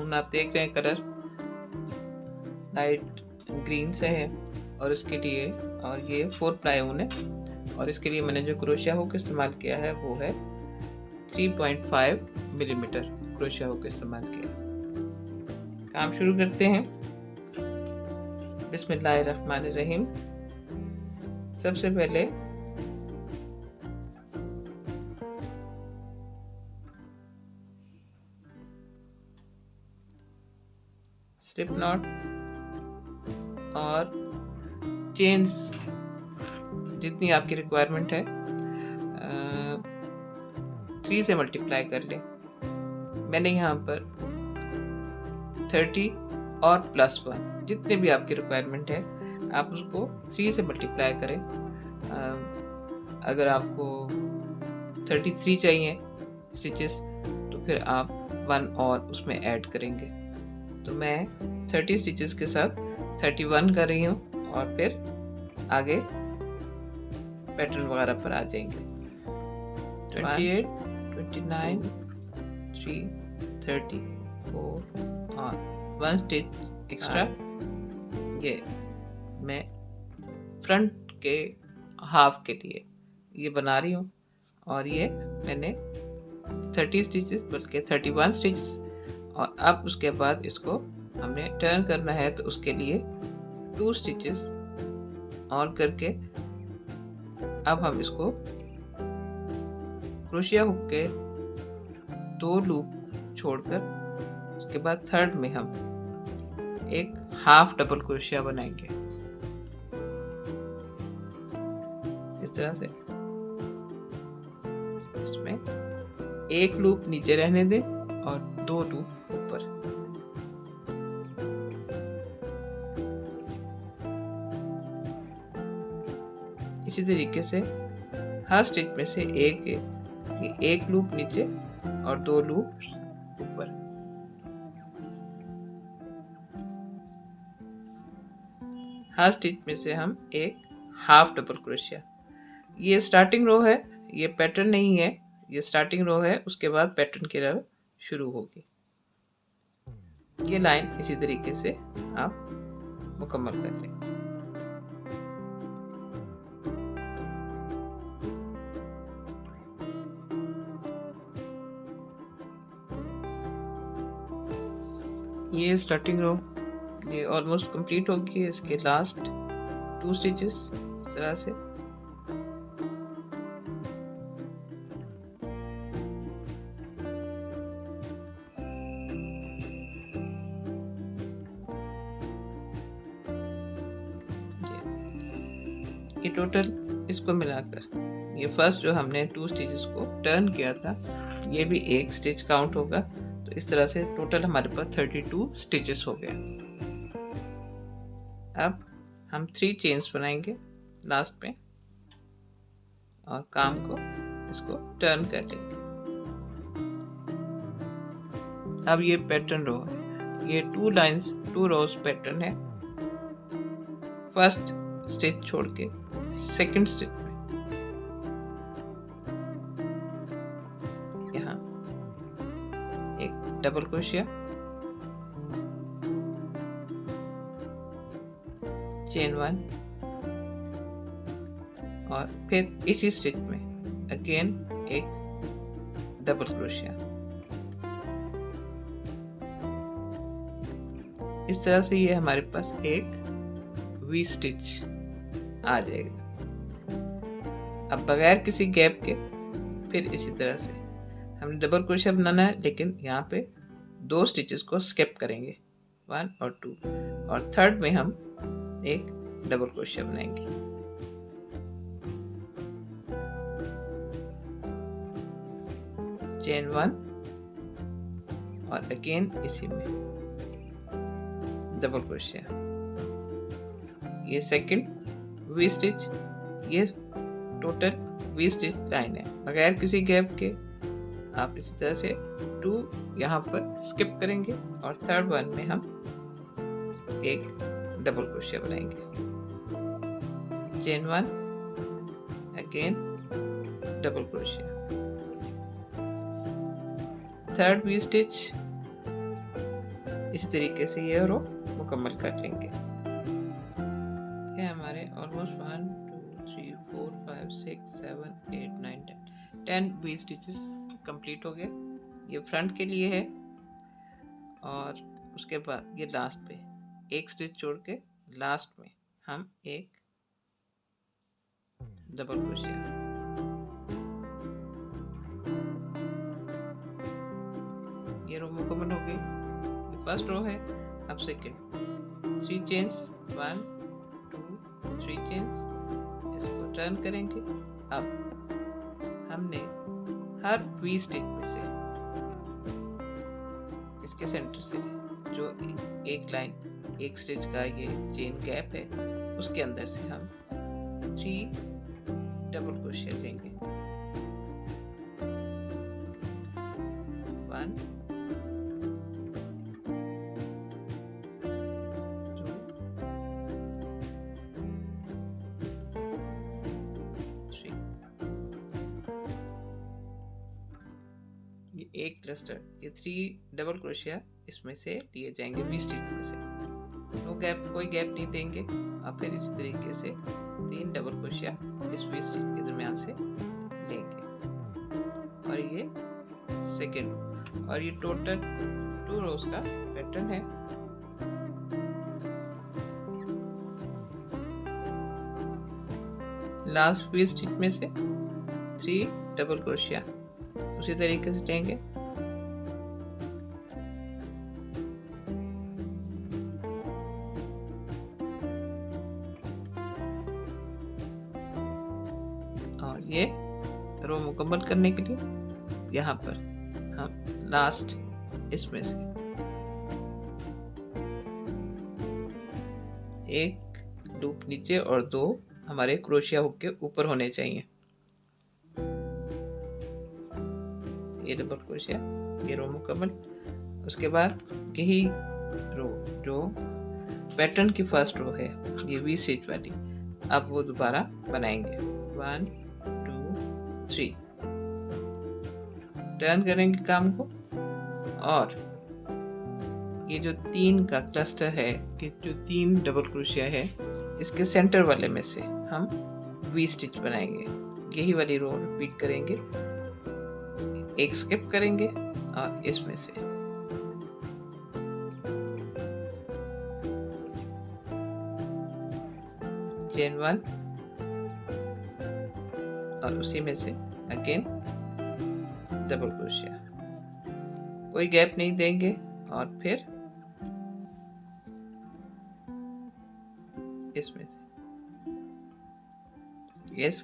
Balloon आप देख रहे हैं कलर लाइट ग्रीन से है और इसके लिए, और ये 4 प्लाई ऊन है, और इसके लिए मैंने जो क्रोशिया हुक इस्तेमाल किया है वो है 3.5 मिलीमीटर क्रोशिया हुक इस्तेमाल किया। काम शुरू करते हैं। बिस्मिल्लाहिर्रहमानिर्रहीम। सबसे पहले स्लिप नॉट और चेन्स जितनी आपकी रिक्वायरमेंट है 3 से मल्टीप्लाई कर लें। मैंने यहाँ पर 30 और +1 जितने भी आपकी रिक्वायरमेंट है आप उसको 3 से मल्टीप्लाई करें। अगर आपको 33 चाहिए स्टिचेस तो फिर आप 1 और उसमें ऐड करेंगे। तो मैं 30 स्टिचेस के साथ 31 कर रही हूँ और फिर आगे पैटर्न वगैरह पर आ जाएंगे। 28, 29, 3, 34 और 1 स्टिच एक्स्ट्रा। ये मैं फ्रंट के हाफ के लिए ये बना रही हूँ, और ये मैंने 30 स्टिचेस बल्कि 31 स्टिचेस, और अब उसके बाद इसको हमने टर्न करना है तो उसके लिए 2 स्टिचेस और करके अब हम इसको क्रोशिया हुक के 2 लूप छोड़कर उसके बाद थर्ड में हम एक हाफ डबल क्रोशिया बनाएंगे इस तरह से। इसमें एक लूप नीचे रहने दें और 2 लूप ऊपर। इसी तरीके से हर स्टिच में से एक लूप नीचे और 2 लूप ऊपर। हर स्टिच में से हम एक हाफ डबल क्रोशिया। ये स्टार्टिंग रो है, ये पैटर्न नहीं है, ये स्टार्टिंग रो है, उसके बाद पैटर्न की रो शुरू होगी। ये लाइन इसी तरीके से आप मुकम्मल कर लें। ये स्टार्टिंग रो ये ऑलमोस्ट कंप्लीट होगी। इसके लास्ट 2 स्टिचेस इस तरह से। ये टोटल इसको मिलाकर ये फर्स्ट जो हमने 2 स्टिचेस को टर्न किया था ये भी एक स्टिच काउंट होगा। तो इस तरह से टोटल हमारे पास 32 स्टिचेस हो गए। अब हम 3 चेन्स बनाएंगे लास्ट में और काम को इसको टर्न कर लेंगे। अब ये पैटर्न रो है, ये 2 लाइंस 2 रोज पैटर्न है। फर्स्ट स्टिच छोड़ के सेकंड स्टिच में यहाँ एक डबल क्रोशिया, चेन 1 और फिर इसी स्टिच में अगेन एक डबल क्रोशिया। इस तरह से ये हमारे पास एक वी स्टिच आ जाएगा। अब बगैर किसी गैप के फिर इसी तरह से हमने डबल क्रोशिया बनाना है, लेकिन यहाँ पे 2 स्टिचेस को स्किप करेंगे 1 और 2, और थर्ड में हम एक डबल क्रोशिया बनाएंगे। चेन 1 और अगेन इसी में डबल क्रोशिया। ये सेकंड वी स्टिच, ये टोटल वी स्टिच लाइन है बगैर किसी गैप के। आप इसी तरह से 2 यहाँ पर स्किप करेंगे और थर्ड वन में हम एक डबल क्रोशिया बनाएंगे। Chain 1 again double crochet. Third we stitch इस तरीके से ये रो मुकम्मल कर लेंगे। ये हमारे ऑलमोस्ट 1 2 3 4 5 6 7 8 9 10 20 स्टिचेस कंप्लीट हो गए। ये फ्रंट के लिए है। और उसके बाद ये लास्ट पे एक स्टिच छोड़ के लास्ट में हम एक डबल क्रोशिया, ये रो मुकम्मल हो गई। ये फर्स्ट रो है। अब सेकंड 3 चेन्स 1 2 3 चेन्स, इसको टर्न करेंगे। अब हमने हर वी स्टिच में से इसके सेंटर से जो एक लाइन एक स्टिच का ये चेन गैप है उसके अंदर से हम 3 डबल क्रोशिया लेंगे। 1 ये एक क्लस्टर, ये 3 डबल क्रोशिया इसमें से लिए जाएंगे वी स्टिच में से। नो गैप, कोई गैप नहीं देंगे। और फिर इसी तरीके से 3 डबल क्रोशिया इस वी स्टिच के दरमियान से लेंगे। और ये सेकेंड रो, और ये टोटल 2 रोज का पैटर्न है। लास्ट वी स्टिच में से 3 डबल क्रोशिया उसी तरीके से लेंगे। और ये रो मुकम्मल करने के लिए यहाँ पर हम लास्ट इसमें से एक लूप नीचे और 2 हमारे क्रोशिया हुक के ऊपर होने चाहिए। ये डबल क्रोशिया, ये रो मुकम्मल। उसके बाद यही रो जो पैटर्न की फर्स्ट रो है ये वी स्टिच वाली, अब वो दोबारा बनाएंगे। 1 2 3 टर्न करेंगे काम को। और ये जो 3 का क्लस्टर है कि जो 3 डबल क्रोशिया है इसके सेंटर वाले में से हम वी स्टिच बनाएंगे। यही वाली रो रिपीट करेंगे, एक स्किप करेंगे और इसमें से चेन 1 और उसी में से अगेन डबल क्रोशिया, कोई गैप नहीं देंगे। और फिर इसमें से यस,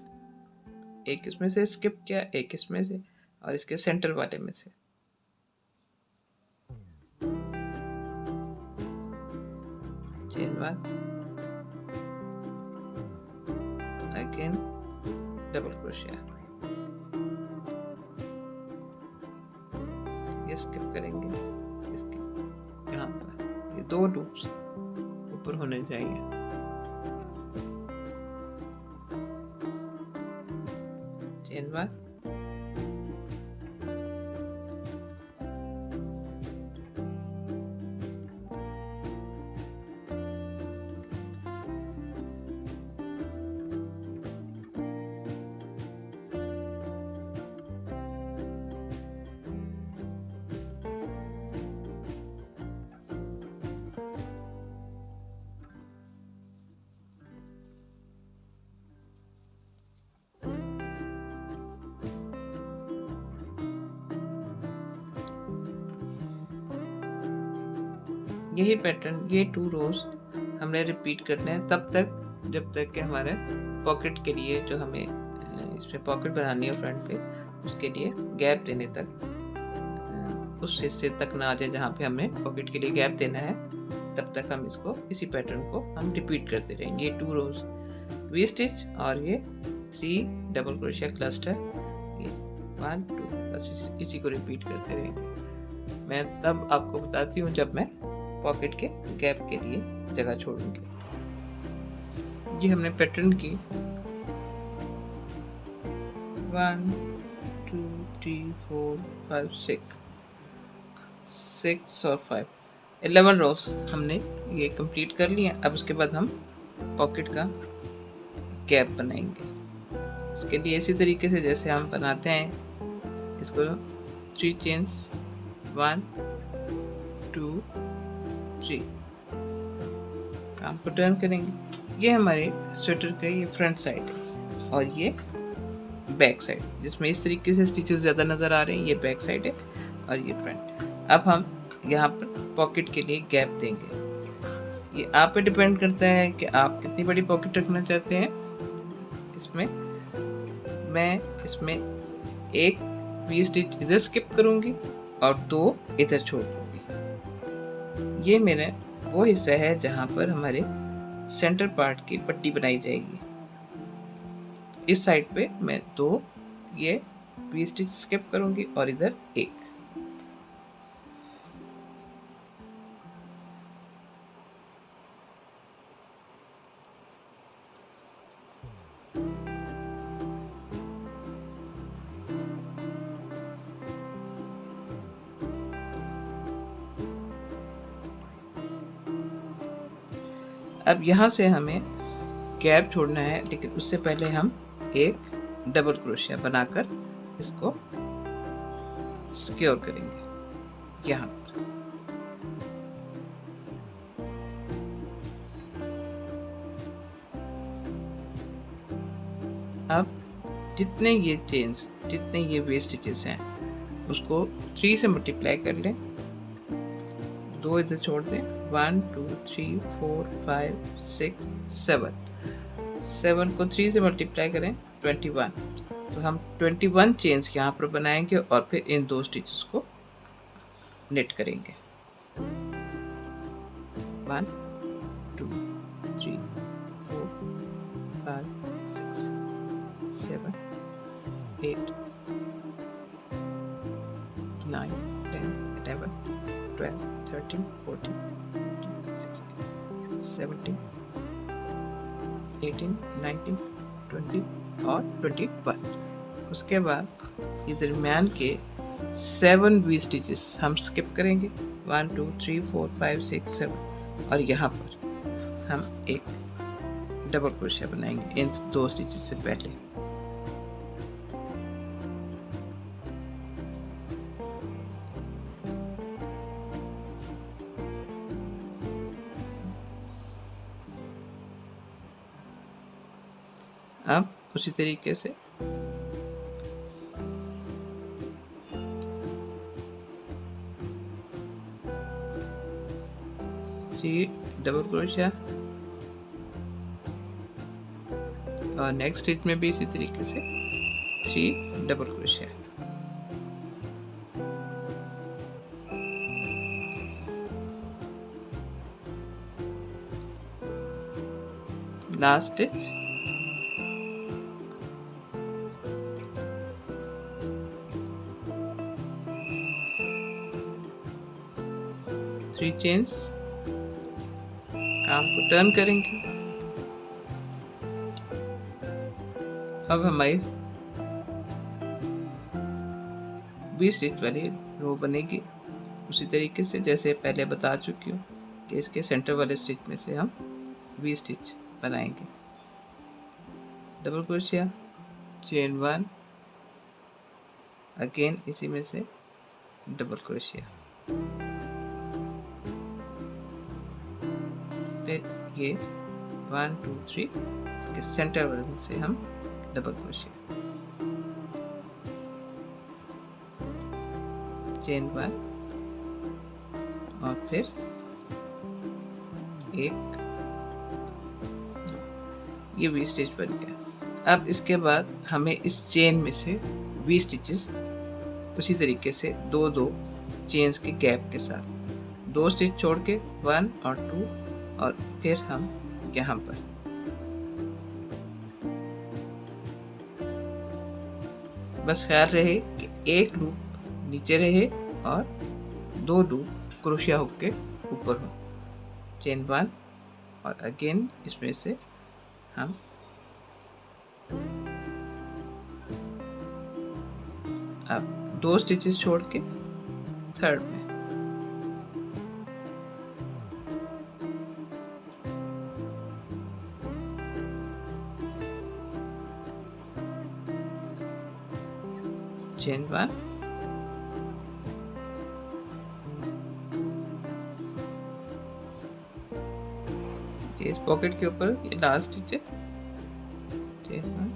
एक इसमें से स्किप किया, एक इसमें से और इसके सेंटर वाले में से चेन 1 अगेन डबल क्रोशिया, ये स्किप करेंगे। इसके यहाँ पर ये 2 लूप्स ऊपर होने चाहिए। चेन 1 यही पैटर्न, ये 2 रोज हमने रिपीट करना है तब तक जब तक कि हमारे पॉकेट के लिए जो हमें इसमें पॉकेट बनानी है फ्रंट पे, उसके लिए गैप देने तक उस हिस्से तक ना आ जाए जहाँ पे हमें पॉकेट के लिए गैप देना है। तब तक हम इसको इसी पैटर्न को हम रिपीट करते रहेंगे। ये 2 रोज वी स्टिच और ये 3 डबल क्रोशिया क्लस्टर, ये 1 2 बस इसी को रिपीट करते रहेंगे। मैं तब आपको बताती हूँ जब मैं पॉकेट के गैप के लिए जगह छोड़ूंगी। ये हमने पैटर्न की 1 2 3 4 5 6 और 5 11 रोज हमने ये कंप्लीट कर लिया। अब उसके बाद हम पॉकेट का गैप बनाएंगे। इसके लिए इसी तरीके से जैसे हम बनाते हैं, इसको 3 चेन्स 1 2 3 काम को टर्न करेंगे। ये हमारे स्वेटर का ये फ्रंट साइड है और ये बैक साइड, जिसमें इस तरीके से स्टिचेस ज़्यादा नज़र आ रहे हैं। ये बैक साइड है और ये फ्रंट। अब हम यहाँ पर पॉकेट के लिए गैप देंगे। ये आप पे डिपेंड करता है कि आप कितनी बड़ी पॉकेट रखना चाहते हैं। इसमें मैं इसमें एक वी स्टिच इधर स्किप करूँगी और 2 इधर छोड़ दूँगी। ये मेरा वो हिस्सा है जहाँ पर हमारे सेंटर पार्ट की पट्टी बनाई जाएगी। इस साइड पे मैं 2 ये वी स्टिच स्किप करूँगी और इधर 1। अब यहाँ से हमें गैप छोड़ना है, लेकिन उससे पहले हम एक डबल क्रोशिया बनाकर इसको सिक्योर करेंगे यहाँ पर। अब जितने ये चेन्स, जितने ये वे स्टिचेस हैं, उसको 3 से मल्टीप्लाई कर लें। 2 इधर छोड़ दें। 1 2 3 4 5 6 7 को 3 से मल्टीप्लाई करें 21। तो हम 21 चेन्स यहाँ पर बनाएंगे और फिर इन 2 स्टिचेस को नेट करेंगे। 1 2 3 4 5 6 7 8 9 10 11 12 13 14 16 17 18 19 20 और 21। उसके बाद ये दरमियान के 7 वी स्टिचेस हम स्किप करेंगे। 1 2 3 4 5 6 7 और यहाँ पर हम एक डबल क्रोशिया बनाएंगे इन 2 स्टिचेस से पहले। अब उसी तरीके से डबल क्रोशिया और नेक्स्ट स्टिच में भी इसी तरीके से 3 double crochet. Last stitch three chains, काम को टर्न करेंगे। अब हमारी 20 स्टिच वाली रो बनेगी उसी तरीके से जैसे पहले बता चुकी हूँ कि इसके सेंटर वाले स्टिच में से हम 20 स्टिच बनाएंगे। डबल क्रोशिया, चेन 1, अगेन इसी में से डबल क्रोशिया, फिर ये 1 2 3 इसके सेंटर वाले से हम डबल क्रोशिया, चेन 1 और फिर एक, ये 20 स्टिच बन गया। अब इसके बाद हमें इस चेन में से 20 स्टिचेस उसी तरीके से 2-2 चेन्स के गैप के साथ 2 स्टिच छोड़ के 1 और 2 और फिर हम यहाँ पर बस ख्याल रहे कि एक लूप नीचे रहे और 2 लूप क्रोशिया हुक के ऊपर हो। चेन 1 और अगेन इसमें से हम अब 2 स्टिचेस छोड़ के थर्ड में चेन 1, इस पॉकेट के ऊपर ये लास्ट स्टिच है, चेन 1,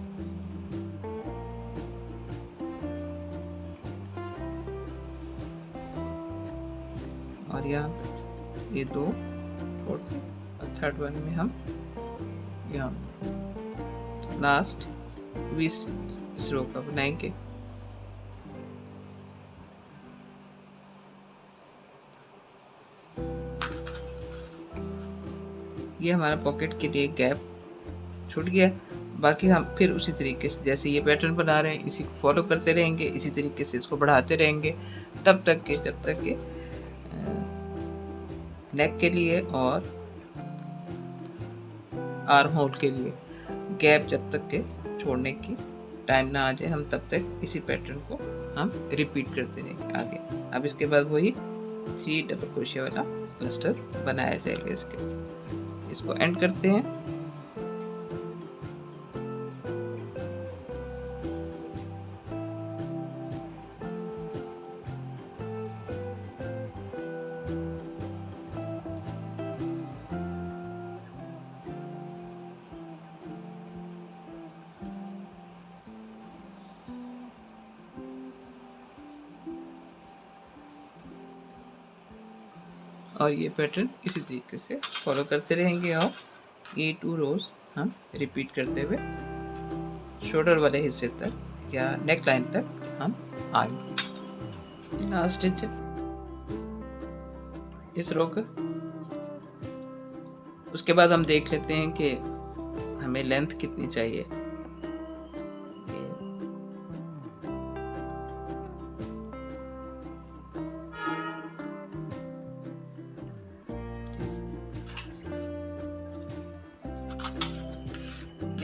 और यहाँ ये 2 और थर्ड वन में हम यहाँ लास्ट 20 इस रो का बनाएंगे। ये हमारा पॉकेट के लिए गैप छूट गया। बाकी हम फिर उसी तरीके से जैसे ये पैटर्न बना रहे हैं इसी को फॉलो करते रहेंगे, इसी तरीके से इसको बढ़ाते रहेंगे तब तक के जब तक के नेक के लिए और आर्म होल के लिए गैप जब तक के छोड़ने की टाइम ना आ जाए, हम तब तक इसी पैटर्न को हम रिपीट करते रहेंगे आगे। अब इसके बाद वही 3 डबल क्रोशिया वाला क्लस्टर बनाया जाएगा। इसको एंड करते हैं। और ये पैटर्न इसी तरीके से फॉलो करते रहेंगे और ये 2 रोज हम रिपीट करते हुए शोल्डर वाले हिस्से तक या नेक लाइन तक हम आएंगे। लास्ट स्टिच है इस रो का। उसके बाद हम देख लेते हैं कि हमें लेंथ कितनी चाहिए।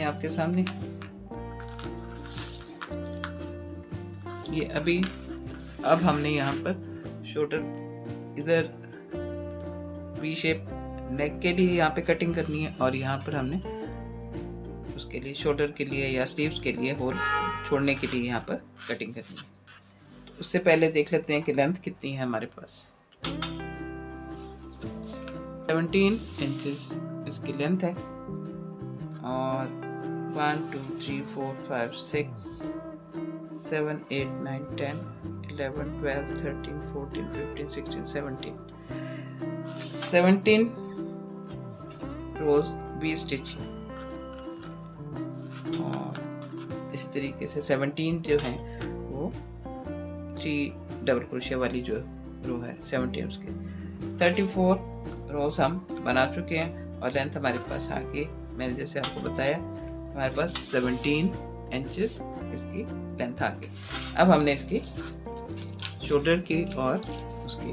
आपके सामने ये अब हमने यहाँ पर शोल्डर इधर वी शेप नेक के लिए यहाँ पे कटिंग करनी है और यहाँ पर हमने उसके लिए शोल्डर के लिए या स्लीव्स के लिए होल छोड़ने के लिए यहाँ पर कटिंग करनी है। तो उससे पहले देख लेते हैं कि लेंथ कितनी है हमारे पास। 17 इंचेस इसकी लेंथ है और 1 2 3 4 5 6 7 8 9 10 11 12 13 14 15 16 17 रोज 20 स्टिच और इसी तरीके से 17 जो है वो 3 डबल क्रोशिया वाली जो रो है 17 उसके 34 रोज हम बना चुके हैं और लेंथ हमारे पास आगे मैंने जैसे आपको बताया हमारे पास 17 इंचेस इसकी लेंथ आ गई। अब हमने इसकी शोल्डर की और उसकी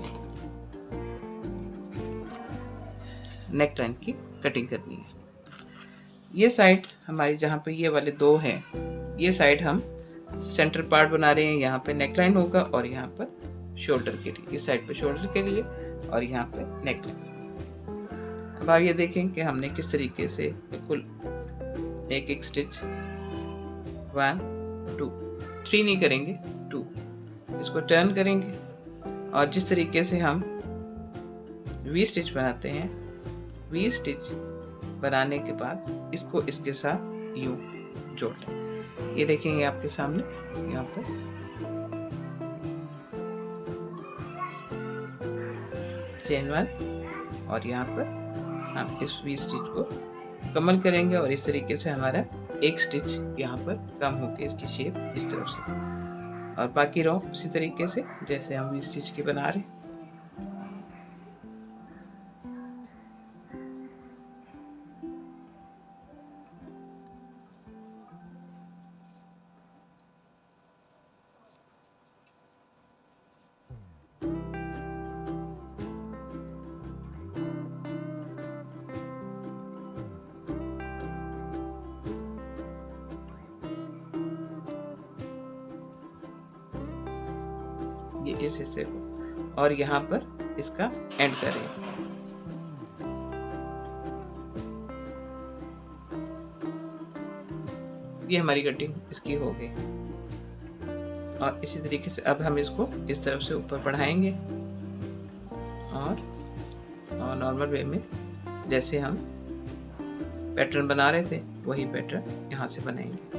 नेक लाइन की कटिंग करनी है। ये साइड हमारी जहाँ पे ये वाले 2 हैं, ये साइड हम सेंटर पार्ट बना रहे हैं। यहाँ पे नेक लाइन होगा और यहाँ पर शोल्डर के लिए, इस साइड पे शोल्डर के लिए और यहाँ पे नेक लाइन। अब आप ये देखें कि हमने किस तरीके से बिल्कुल एक स्टिच 1 2 3 नहीं करेंगे 2, इसको टर्न करेंगे और जिस तरीके से हम वी स्टिच बनाते हैं, वी स्टिच बनाने के बाद इसको इसके साथ यूं जोड़ लें। ये देखेंगे आपके सामने यहाँ पर चेन 1 और यहाँ पर हम इस वी स्टिच को कमल करेंगे और इस तरीके से हमारा एक स्टिच यहाँ पर कम होके इसकी शेप इस तरफ से और बाकी रो उसी तरीके से जैसे हम वी स्टिच की बना रहे हैं। ये इस हिस्से को और यहाँ पर इसका एंड करें। ये हमारी कटिंग इसकी हो गई। और इसी तरीके से अब हम इसको इस तरफ से ऊपर बढ़ाएंगे और नॉर्मल वे में जैसे हम पैटर्न बना रहे थे वही पैटर्न यहाँ से बनाएंगे।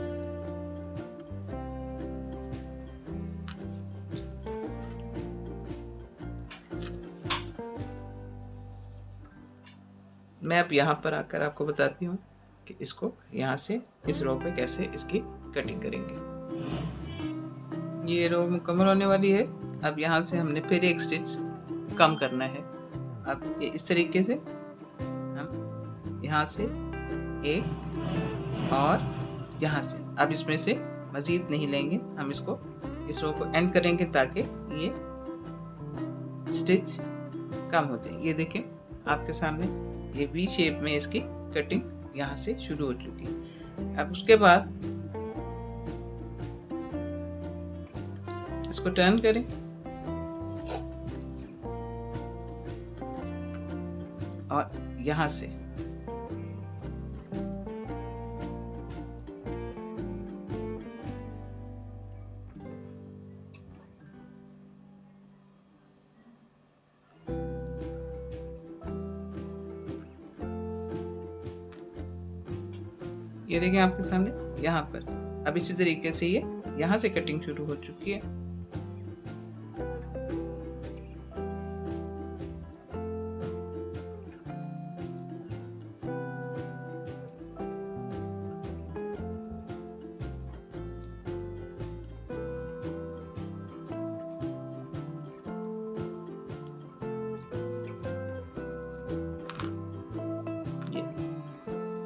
मैं अब यहाँ पर आकर आपको बताती हूँ कि इसको यहाँ से इस रो पे कैसे इसकी कटिंग करेंगे। ये रो मुकम्मल होने वाली है। अब यहाँ से हमने फिर एक स्टिच कम करना है। अब ये इस तरीके से हम यहाँ से एक और यहाँ से, अब इसमें से मज़ीद नहीं लेंगे, हम इसको इस रो को एंड करेंगे ताकि ये स्टिच कम हो जाए। ये देखें आपके सामने ये वी शेप में इसकी कटिंग यहाँ से शुरू हो चुकी है। अब उसके बाद इसको टर्न करें और यहाँ से ये देखें आपके सामने यहाँ पर। अब इसी तरीके से ये यहाँ से कटिंग शुरू हो चुकी है।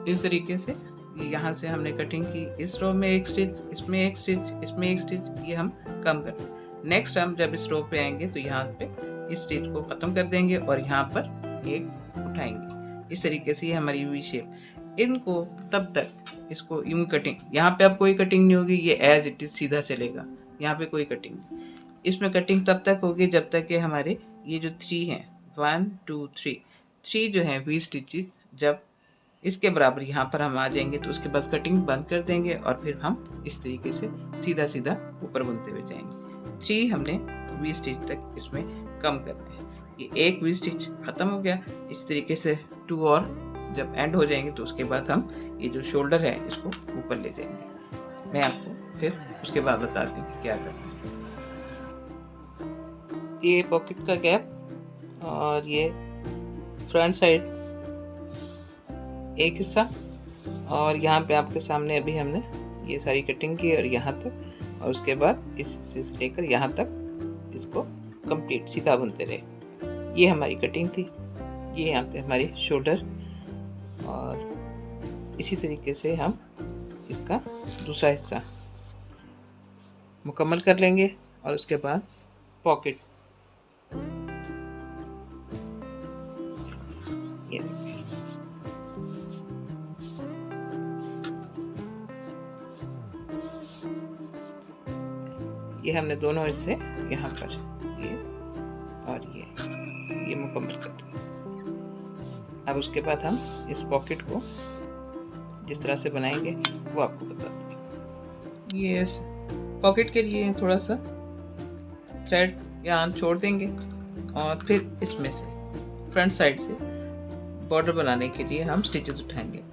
इस तरीके से यहाँ से हमने कटिंग की, इस रो में एक स्टिच, इसमें एक स्टिच, इसमें एक स्टिच, ये हम कम कर। नेक्स्ट हम जब इस रो पे आएंगे तो यहाँ पे इस स्टिच को ख़त्म कर देंगे और यहाँ पर एक उठाएंगे। इस तरीके से ये हमारी वी शेप। इनको तब तक इसको यूं कटिंग, यहाँ पे अब कोई कटिंग नहीं होगी, ये एज इट इज़ सीधा चलेगा, यहाँ पे कोई कटिंग नहीं। इसमें कटिंग तब तक होगी जब तक कि हमारे ये जो 3 हैं, 1 2 3 जो हैं वी स्टिचेस, जब इसके बराबर यहाँ पर हम आ जाएंगे तो उसके बाद कटिंग बंद कर देंगे और फिर हम इस तरीके से सीधा सीधा ऊपर बुनते हुए जाएंगे। 3 हमने वी स्टिच तक इसमें कम करना है। ये एक वी स्टिच ख़त्म हो गया। इस तरीके से 2 और जब एंड हो जाएंगे तो उसके बाद हम ये जो शोल्डर है इसको ऊपर ले जाएंगे। मैं आपको फिर उसके बाद बता दूँगी क्या करना है। ये पॉकेट का गैप और ये फ्रंट साइड एक हिस्सा, और यहाँ पे आपके सामने अभी हमने ये सारी कटिंग की और यहाँ तक, और उसके बाद इस हिस्से से लेकर यहाँ तक इसको कंप्लीट सीधा बुनते रहे। ये हमारी कटिंग थी। ये यहाँ पे हमारी शोल्डर, और इसी तरीके से हम इसका दूसरा हिस्सा मुकम्मल कर लेंगे और उसके बाद पॉकेट। ये हमने दोनों हिस्से यहाँ पर ये और ये मुकम्मल कर दिया। अब उसके बाद हम इस पॉकेट को जिस तरह से बनाएंगे वो आपको बताते हैं। ये पॉकेट के लिए थोड़ा सा थ्रेड यहाँ छोड़ देंगे और फिर इसमें से फ्रंट साइड से बॉर्डर बनाने के लिए हम स्टिचेस उठाएंगे।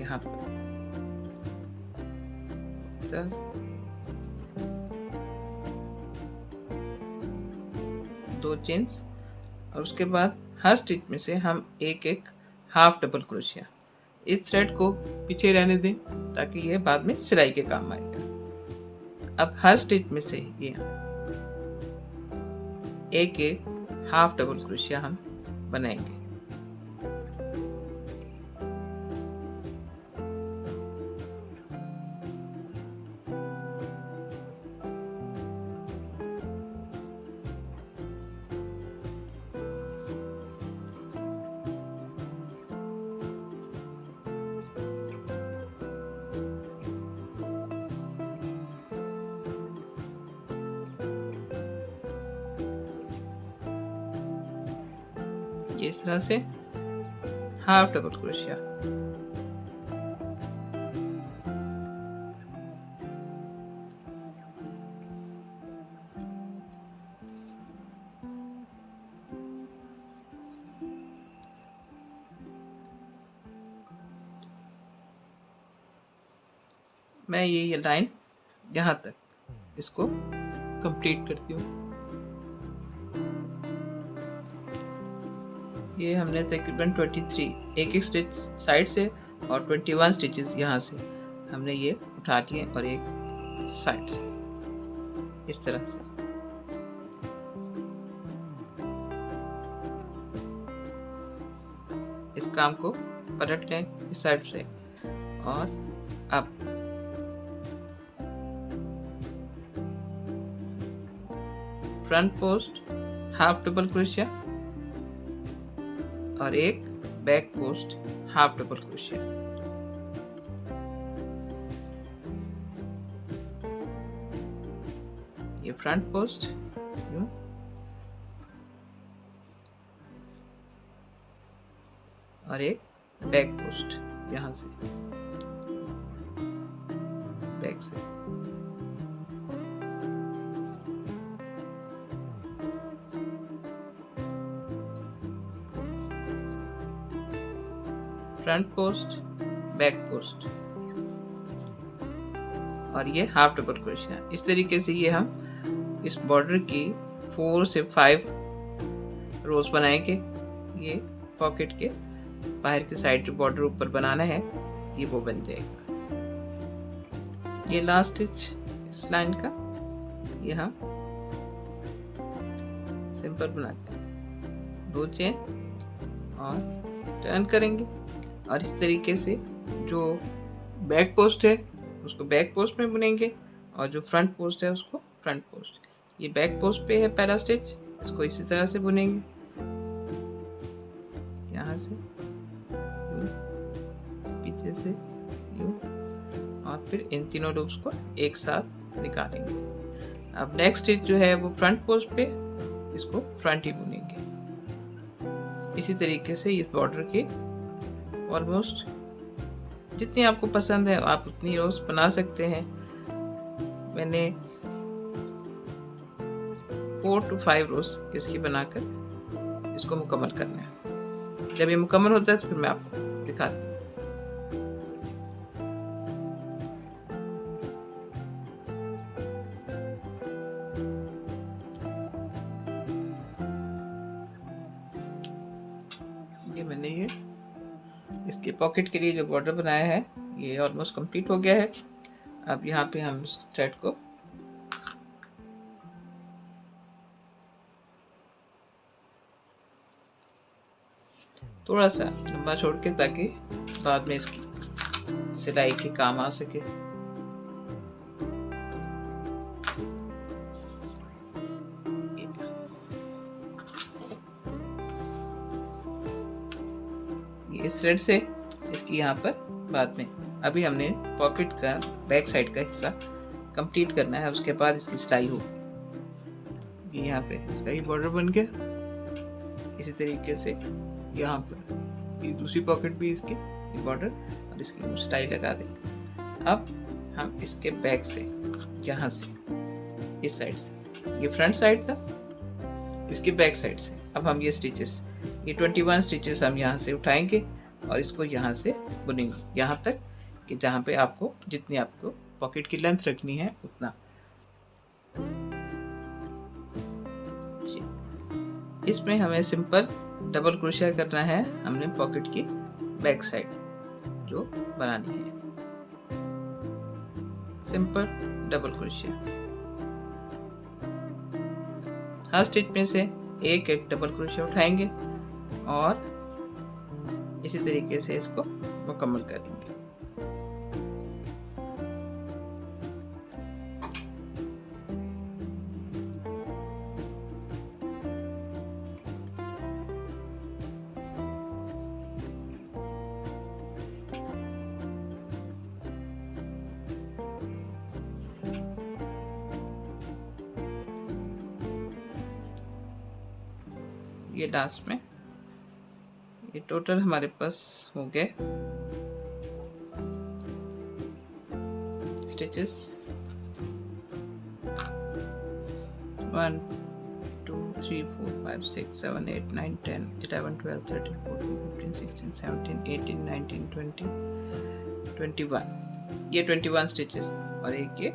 यहाँ पर 2 चेन्स, और उसके बाद हर स्टिच में से हम एक एक हाफ डबल क्रोशिया। इस थ्रेड को पीछे रहने दें ताकि यह बाद में सिलाई के काम आएगा। अब हर स्टिच में से ये एक एक हाफ डबल क्रोशिया हम बनाएंगे। इस तरह से हाफ डबल क्रोशिया। मैं ये लाइन यहाँ तक इसको कंप्लीट करती हूँ। ये हमने तकरीबन 23 एक स्टिच साइड से और 21 स्टिचेस यहाँ से हमने ये उठा लिए और एक साइड से इस तरह से। इस काम को पलट लें इस साइड से और अब front post half double crochet और एक back post half double crochet. ये फ्रंट पोस्ट यूं और एक बैक पोस्ट यहाँ से बैक से। फ्रंट पोस्ट बैक पोस्ट और ये हाफ डबल क्रोशिया। इस तरीके से ये हम इस बॉर्डर की 4 से 5 रोज बनाएंगे। ये पॉकेट के बाहर की साइड जो बॉर्डर ऊपर बनाना है ये वो बन जाएगा। ये लास्ट स्टिच इस लाइन का ये हम सिंपल बनाते हैं, 2 चेन और टर्न करेंगे और इस तरीके से जो बैक पोस्ट है उसको बैक पोस्ट में बुनेंगे और जो फ्रंट पोस्ट है उसको फ्रंट पोस्ट। ये बैक पोस्ट पे है पहला स्टिच, इसको इसी तरह से बुनेंगे यहाँ से यूं, पीछे से यूं और फिर इन तीनों लूप्स को एक साथ निकालेंगे। अब नेक्स्ट स्टिच जो है वो फ्रंट पोस्ट पे, इसको फ्रंट ही बुनेंगे। इसी तरीके से इस बॉर्डर के ऑलमोस्ट जितनी आपको पसंद है आप उतनी रोज बना सकते हैं। मैंने 4 to 5 रोज इसकी बनाकर इसको मुकम्मल करना है। जब ये मुकम्मल होता है तो फिर मैं आपको दिखाती हूँ। ये मैंने ये इसके पॉकेट के लिए जो बॉर्डर बनाया है ये ऑलमोस्ट कंप्लीट हो गया है। अब यहाँ पे हम इस थ्रेड को थोड़ा सा लंबा छोड़ के ताकि बाद में इसकी सिलाई के काम आ सके। इस थ्रेड से इसकी यहाँ पर बाद में अभी हमने पॉकेट का बैक साइड का हिस्सा कंप्लीट करना है, उसके बाद इसकी सिलाई होगी। ये यहाँ पे इसका ही बॉर्डर बन गया। इसी तरीके से यहाँ पर ये दूसरी पॉकेट भी इसकी बॉर्डर और इसकी सिलाई लगा देंगे। अब हम इसके बैक से यहाँ से इस साइड से, ये फ्रंट साइड था, इसके बैक साइड से अब हम ये स्टिचेस, ये 21 स्टिचेस हम यहाँ से उठाएंगे और इसको यहाँ से बुनेंगे यहाँ तक कि जहाँ पे आपको जितनी आपको पॉकेट की लेंथ रखनी है उतना। इसमें हमें सिंपल डबल क्रोशिया करना है। हमने पॉकेट की बैक साइड जो बनानी है, सिंपल डबल क्रोशिया। हर स्टिच में से एक एक डबल क्रोशिया उठाएंगे और इसी तरीके से इसको मुकम्मल करेंगे। ये लास्ट में ये टोटल हमारे पास हो गए स्टिचेस 1 2 3 4 5 6 7 8 9 10 11 12 13 14 15 16 17 18 19 20 21 ये 21 स्टिचेस, और एक ये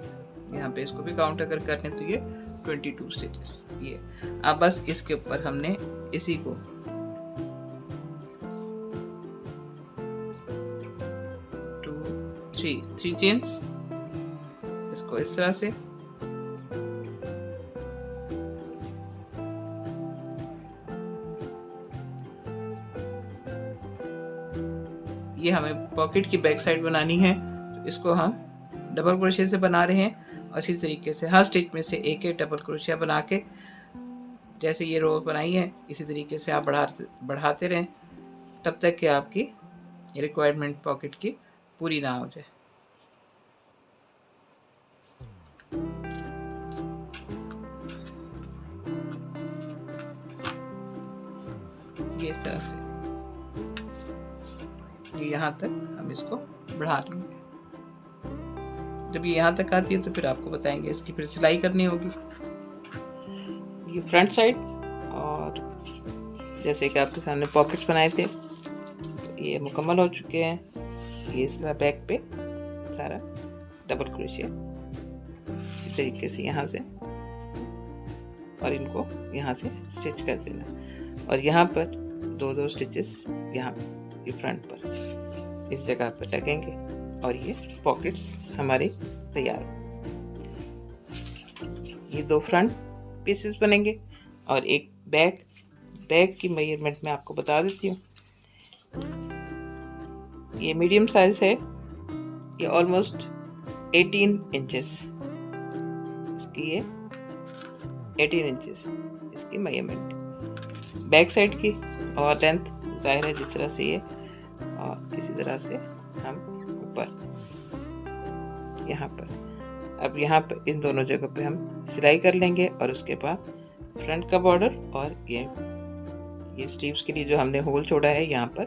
यहाँ पे इसको भी काउंट अगर कर लें तो ये 22 स्टिचेस। ये अब बस इसके ऊपर हमने इसी को 3 चेन्स, इसको इस तरह से ये हमें पॉकेट की बैक साइड बनानी है, तो इसको हम डबल क्रोशिया से बना रहे हैं। और इसी तरीके से हर स्टिच में से एक एक डबल क्रोशिया बना के, जैसे ये रो बनाई है इसी तरीके से आप बढ़ाते रहें तब तक कि आपकी रिक्वायरमेंट पॉकेट की पूरी ना हो जाए। ये इस तरह से ये यहाँ तक हम इसको बढ़ा लेंगे। जब ये यहाँ तक आती है तो फिर आपको बताएंगे, इसकी फिर सिलाई करनी होगी। ये फ्रंट साइड, और जैसे कि आपके सामने पॉकेट्स बनाए थे तो ये मुकम्मल हो चुके हैं। ये इस तरह बैक पे सारा डबल क्रोशिया इसी तरीके से यहाँ से, और इनको यहाँ से स्टिच कर देना। और यहाँ पर 2-2 स्टिचेस यहाँ ये फ्रंट पर इस जगह पर लगेंगे, और ये पॉकेट्स हमारे तैयार। ये 2 फ्रंट पीसेस बनेंगे और एक बैक की मेजरमेंट में आपको बता देती हूँ। ये मीडियम साइज है, ये ऑलमोस्ट 18 इंचेस इसकी, ये 18 इंचेस इसकी मेजरमेंट बैक साइड की। और लेंथ जाहिर है जिस तरह से ये, और इसी तरह से हम ऊपर यहाँ पर, अब यहाँ पर इन दोनों जगह पे हम सिलाई कर लेंगे। और उसके बाद फ्रंट का बॉर्डर और ये स्लीव्स के लिए जो हमने होल छोड़ा है यहाँ पर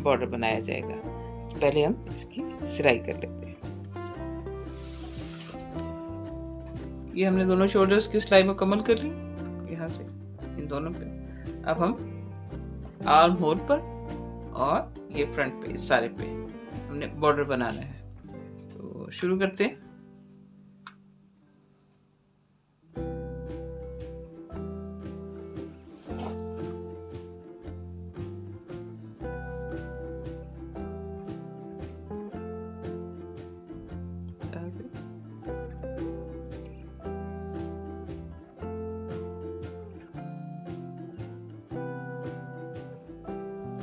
बॉर्डर बनाया जाएगा। तो पहले हम इसकी सिलाई कर लेते हैं। ये हमने दोनों शोल्डर्स की सिलाई मुकम्मल कर ली यहाँ से इन दोनों पे। अब हम आर्म होल पर और ये फ्रंट पे, इस सारे पे हमने बॉर्डर बनाना है। तो शुरू करते हैं।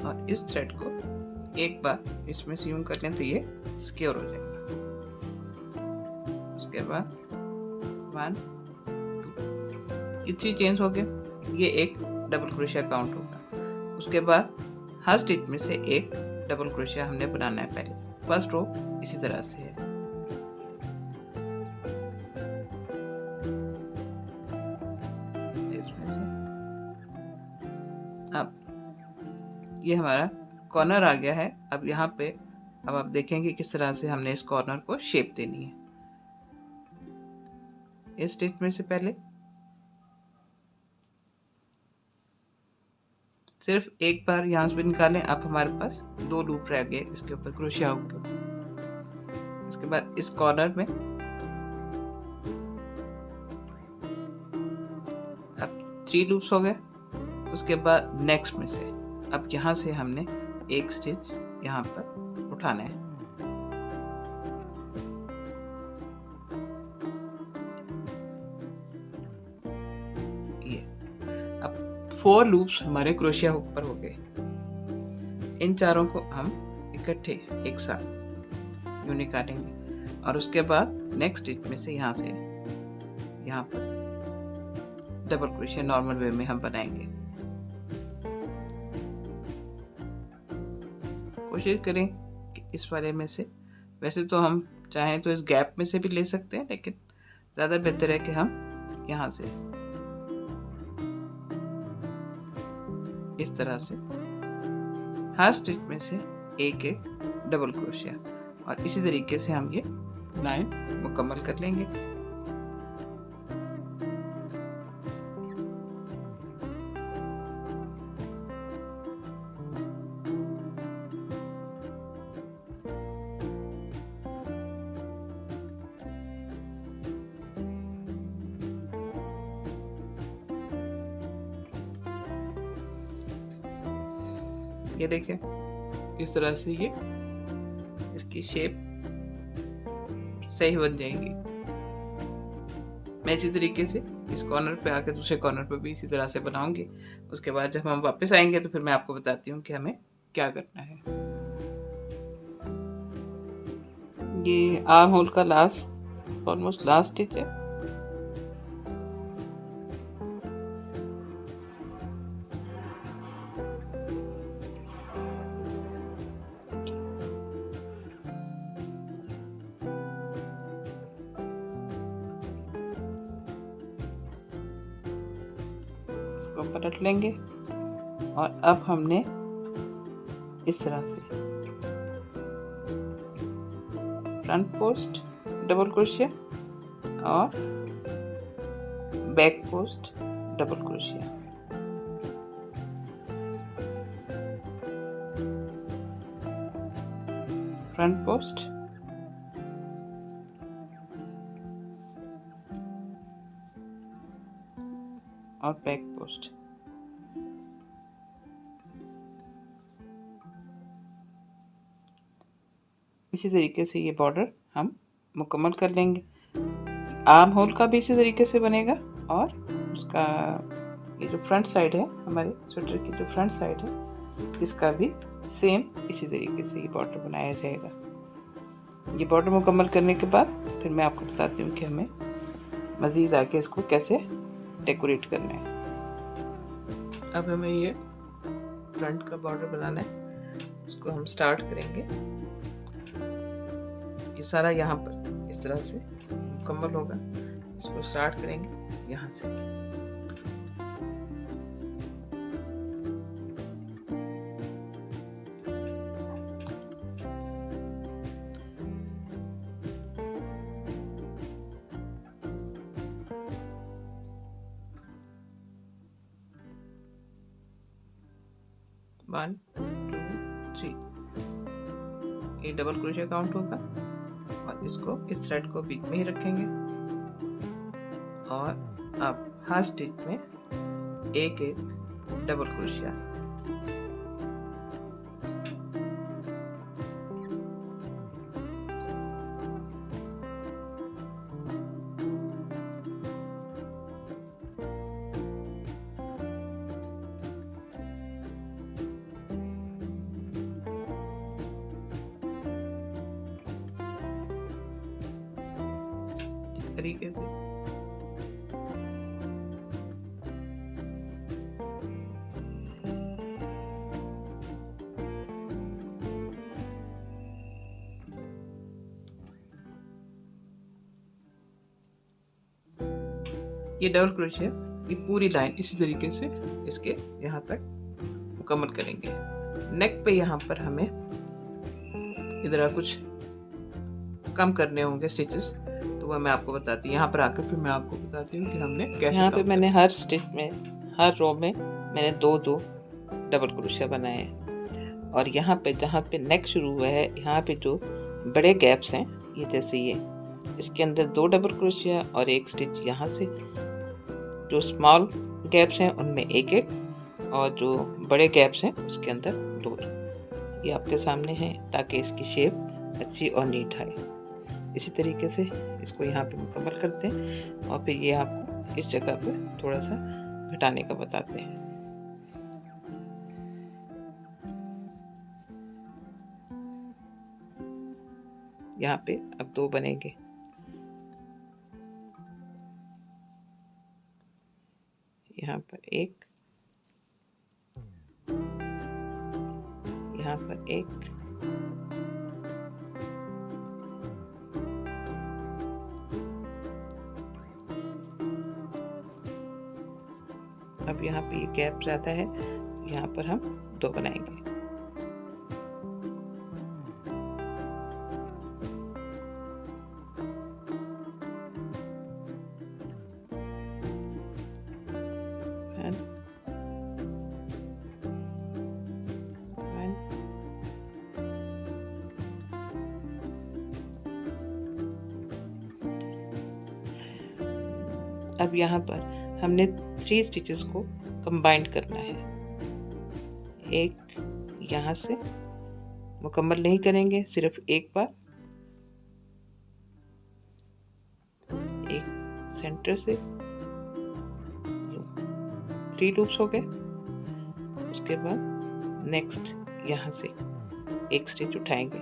और इस थ्रेड को एक बार इसमें से यूं कर लें तो ये सिक्योर हो जाएगा। उसके बाद 1 2 ये 3 चेन्स हो गए। ये एक डबल क्रोशिया काउंट होगा। उसके बाद हर स्टिच में से एक डबल क्रोशिया हमने बनाना है। पहले फर्स्ट रो इसी तरह से है। इसमें से अब ये हमारा कॉर्नर आ गया है। अब यहाँ पे अब आप देखेंगे किस तरह से हमने इस कॉर्नर को शेप देनी है। इस स्टिच में से पहले सिर्फ एक बार यहाँ से भी निकालें। अब हमारे पास 2 लूप रह गए इसके ऊपर क्रोशिया हुक के। इसके बाद इस कॉर्नर में अब 3 लूप्स हो गए। उसके बाद नेक्स्ट में से अब यहाँ से हमने एक स्टिच यहाँ पर उठाना है। ये अब 4 लूप्स हमारे क्रोशिया हुक पर हो गए। इन चारों को हम इकट्ठे एक साथ यूं निकालेंगे। और उसके बाद नेक्स्ट स्टिच में से यहाँ से यहाँ पर डबल क्रोशिया नॉर्मल वे में हम बनाएंगे। कोशिश करें कि इस वाले में से, वैसे तो हम चाहें तो इस गैप में से भी ले सकते हैं, लेकिन ज़्यादा बेहतर है कि हम यहाँ से इस तरह से हर स्टिच में से एक एक डबल क्रोशिया, और इसी तरीके से हम ये लाइन मुकम्मल कर लेंगे। ये देखिए इस तरह से ये इसकी शेप सही बन जाएगी। मैं इसी तरीके से इस कॉर्नर पे आके दूसरे कॉर्नर पे भी इसी तरह से बनाऊंगी। उसके बाद जब हम वापस आएंगे तो फिर मैं आपको बताती हूँ कि हमें क्या करना है। ये आर्म होल का ऑलमोस्ट लास्ट स्टिच है। इसको पलट लेंगे और अब हमने इस तरह से फ्रंट पोस्ट डबल क्रोशिया और back post double crochet, front post और बैक पोस्ट। इसी तरीके से ये बॉर्डर हम मुकम्मल कर लेंगे। आर्म होल का भी इसी तरीके से बनेगा और उसका ये जो फ्रंट साइड है, हमारे स्वेटर की जो फ्रंट साइड है, इसका भी सेम इसी तरीके से ये बॉर्डर बनाया जाएगा। ये बॉर्डर मुकम्मल करने के बाद फिर मैं आपको बताती हूँ कि हमें मज़ीद आगे इसको कैसे डेकोरेट करना है। अब हमें ये फ्रंट का बॉर्डर बनाना है, उसको हम स्टार्ट करेंगे। ये सारा यहाँ पर इस तरह से मुकम्मल होगा। इसको स्टार्ट करेंगे यहाँ से। वन टू थ्री, ये डबल क्रोशिया काउंट होगा और इसको इस थ्रेड को बीच में ही रखेंगे और अब हर स्टिच में एक एक डबल क्रोशिया। तरीके से ये डबल क्रोशिया की पूरी लाइन इसी तरीके से इसके यहाँ तक मुकम्मल करेंगे। नेक पे यहाँ पर हमें इधर कुछ कम करने होंगे स्टिचेस, तो वह मैं आपको बताती हूँ। यहाँ पर आकर फिर मैं आपको बताती हूँ कि हमने कैसे। यहाँ पे मैंने हर स्टिच में, हर रो में मैंने दो दो डबल क्रोशिया बनाए हैं और यहाँ पे जहाँ पे नेक शुरू हुआ है, यहाँ पे जो बड़े गैप्स हैं, ये जैसे ये, इसके अंदर दो डबल क्रोशिया और एक स्टिच यहाँ से। जो स्मॉल गैप्स हैं उनमें एक एक और जो बड़े गैप्स हैं उसके अंदर दो दो। ये आपके सामने है ताकि इसकी शेप अच्छी और नीट आए। इसी तरीके से इसको यहाँ पे मुकम्मल करते हैं और फिर ये आपको इस जगह पे थोड़ा सा घटाने का बताते हैं। यहाँ पे अब दो बनेंगे। यहाँ पर एक, यहाँ पर एक, अब यहाँ पे ये गैप जाता है, यहाँ पर हम दो बनाएंगे। अब यहाँ पर हमने 3 स्टिचेस को कंबाइन करना है। एक यहाँ से मुकम्मल नहीं करेंगे, सिर्फ एक बार एक सेंटर से 3 लूप्स हो गए। उसके बाद नेक्स्ट यहाँ से एक स्टिच उठाएंगे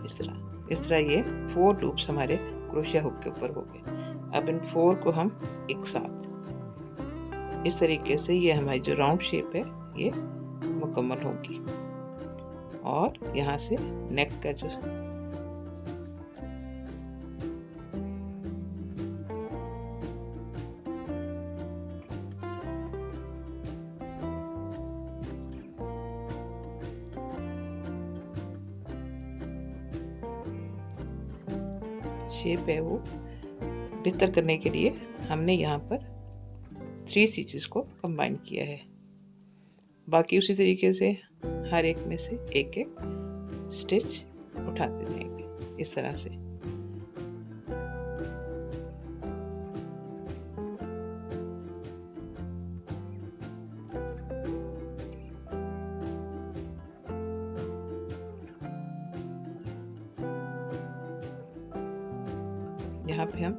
इस तरह ये 4 लूप्स हमारे क्रोशिया हुक के ऊपर हो गए। अब इन 4 को हम एक साथ इस तरीके से ये हमारी जो राउंड शेप है ये मुकम्मल होगी। और यहाँ से नेक का जो शेप है वो बेहतर करने के लिए हमने यहाँ पर 3 स्टिचेस को कंबाइन किया है। बाकी उसी तरीके से हर एक में से एक एक स्टिच उठाते जाएंगे इस तरह से। यहाँ पे हम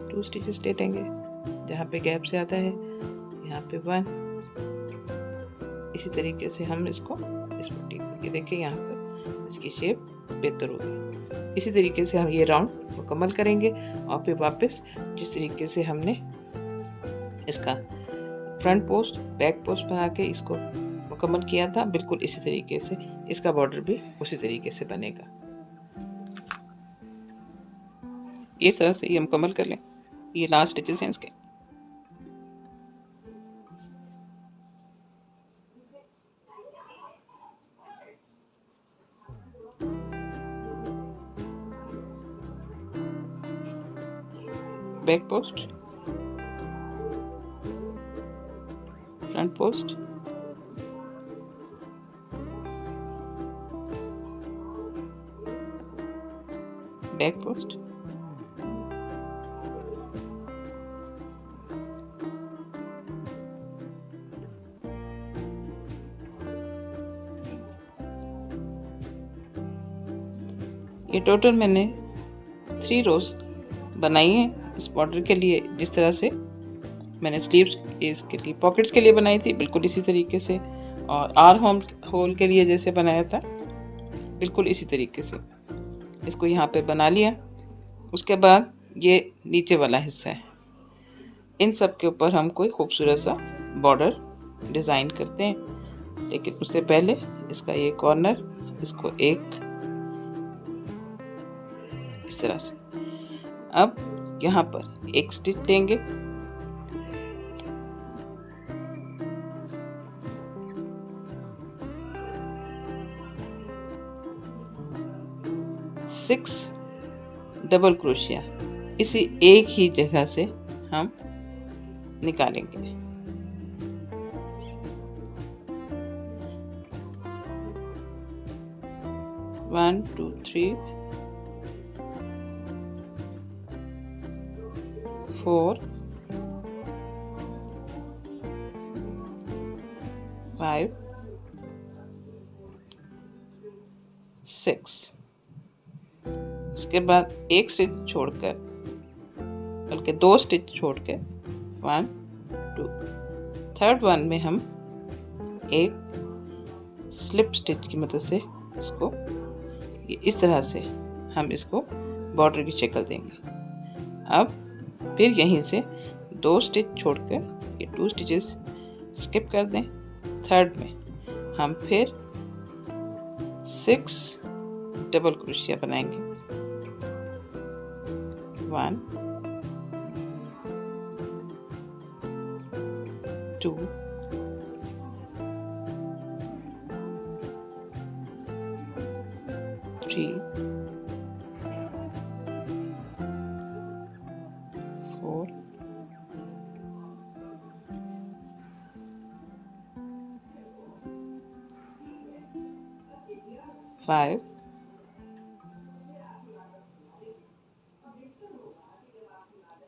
2 स्टिचेस ले लेंगे जहाँ पे गैप से आता है, यहाँ पे 1। इसी तरीके से हम इसको इस पट्टी को, ये देखिए यहाँ पर इसकी शेप बेहतर होगी। इसी तरीके से हम ये राउंड मुकम्मल करेंगे और फिर वापस जिस तरीके से हमने इसका फ्रंट पोस्ट बैक पोस्ट बना के इसको मुकम्मल किया था, बिल्कुल इसी तरीके से इसका बॉर्डर भी उसी तरीके से बनेगा। इस तरह से ये मुकम्मल कर लें। ये लास्ट स्टिचेस हैं इसके। Back post, front post, back post, ये टोटल मैंने 3 रोज बनाई है इस बॉर्डर के लिए। जिस तरह से मैंने स्लीव्स इसके लिए पॉकेट्स के लिए बनाई थी, बिल्कुल इसी तरीके से, और आर्म होल के लिए जैसे बनाया था बिल्कुल इसी तरीके से इसको यहाँ पे बना लिया। उसके बाद ये नीचे वाला हिस्सा है, इन सब के ऊपर हम कोई खूबसूरत सा बॉर्डर डिज़ाइन करते हैं। लेकिन उससे पहले इसका ये कॉर्नर, इसको एक इस तरह से, अब यहाँ पर एक स्टिच लेंगे, सिक्स डबल क्रोशिया इसी एक ही जगह से हम निकालेंगे। One two three 4 5 6। उसके बाद एक स्टिच छोड़कर, बल्कि 2 स्टिच छोड़कर 1 2, थर्ड वन में हम एक स्लिप स्टिच की मदद से इसको इस तरह से हम इसको बॉर्डर की शक्ल देंगे। अब फिर यहीं से 2 स्टिच छोड़कर ये 2 स्टिचेस स्किप कर दें। थर्ड में हम फिर 6 डबल क्रोशिया बनाएंगे। 1 2 3 4 5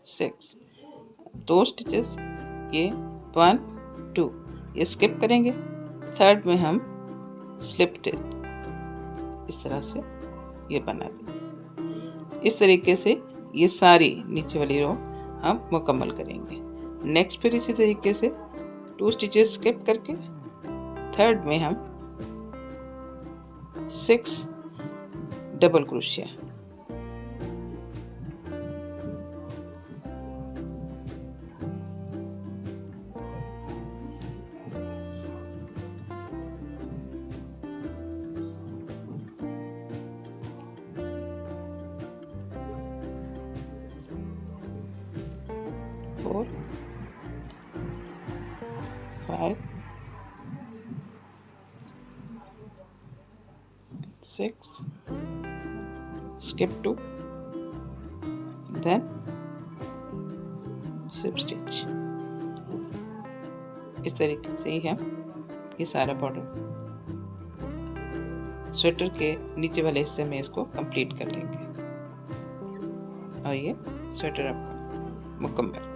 6। 2 स्टिचेस, ये 1 2 ये स्किप करेंगे। थर्ड में हम स्लिप टिल इस तरह से ये बना देंगे। इस तरीके से ये सारी नीचे वाली रो हम मुकम्मल करेंगे। नेक्स्ट फिर इसी तरीके से 2 स्टिचेस स्किप करके थर्ड में हम 6 double crochet, four, 5, 6, skip 2, then slip stitch। इस तरीके से ही हम ये सारा बॉर्डर स्वेटर के नीचे वाले हिस्से में इसको कंप्लीट कर लेंगे और ये स्वेटर आपका मुकम्मल।